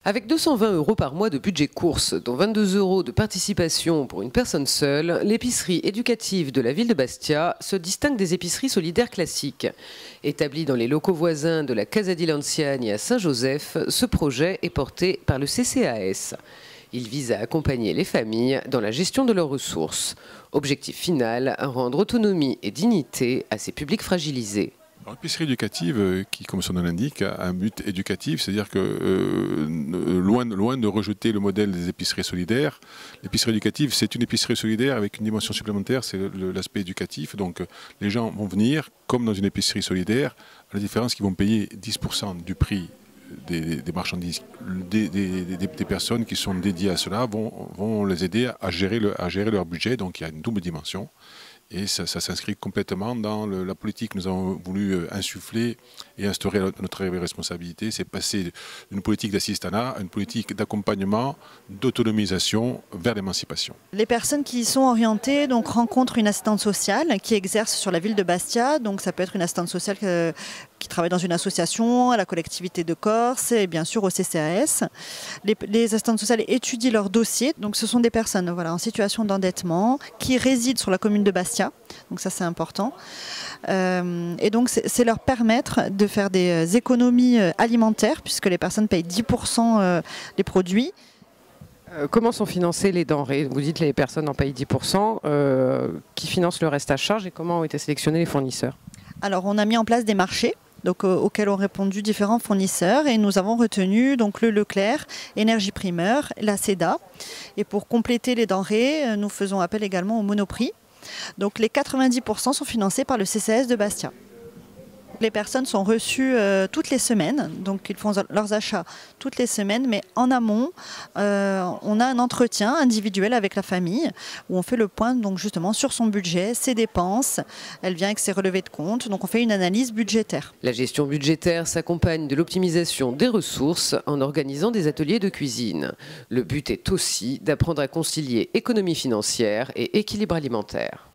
Avec 220 € par mois de budget course, dont 22 € de participation pour une personne seule, l'épicerie éducative de la ville de Bastia se distingue des épiceries solidaires classiques. Établi dans les locaux voisins de la Casa di Lanciani à Saint-Joseph, ce projet est porté par le CCAS. Il vise à accompagner les familles dans la gestion de leurs ressources. Objectif final, rendre autonomie et dignité à ces publics fragilisés. L'épicerie éducative, qui, comme son nom l'indique, a un but éducatif, c'est-à-dire que loin de rejeter le modèle des épiceries solidaires, l'épicerie éducative, c'est une épicerie solidaire avec une dimension supplémentaire, c'est l'aspect éducatif. Donc les gens vont venir, comme dans une épicerie solidaire, à la différence qu'ils vont payer 10% du prix des marchandises. Des personnes qui sont dédiées à cela vont les aider à gérer leur budget, donc il y a une double dimension. Et ça s'inscrit complètement dans la politique que nous avons voulu insuffler et instaurer notre responsabilité. C'est passer d'une politique d'assistanat à une politique d'accompagnement, d'autonomisation vers l'émancipation. Les personnes qui y sont orientées donc, rencontrent une assistante sociale qui exerce sur la ville de Bastia. Donc ça peut être une assistante sociale qui travaille dans une association, à la collectivité de Corse et bien sûr au CCAS. Les assistantes sociales étudient leur dossier. Donc ce sont des personnes en situation d'endettement qui résident sur la commune de Bastia. Donc ça c'est important. Et donc c'est leur permettre de faire des économies alimentaires puisque les personnes payent 10% des produits. Comment sont financées les denrées? Vous dites que les personnes en payent 10%. Qui financent le reste à charge et comment ont été sélectionnés les fournisseurs? Alors on a mis en place des marchés. Donc, auxquels ont répondu différents fournisseurs et nous avons retenu donc, le Leclerc, Énergie Primeur, la CEDA. Et pour compléter les denrées, nous faisons appel également au Monoprix. Donc les 90% sont financés par le CCAS de Bastia. Les personnes sont reçues toutes les semaines, donc ils font leurs achats toutes les semaines, mais en amont, on a un entretien individuel avec la famille où on fait le point donc justement sur son budget, ses dépenses. Elle vient avec ses relevés de compte, donc on fait une analyse budgétaire. La gestion budgétaire s'accompagne de l'optimisation des ressources en organisant des ateliers de cuisine. Le but est aussi d'apprendre à concilier économie financière et équilibre alimentaire.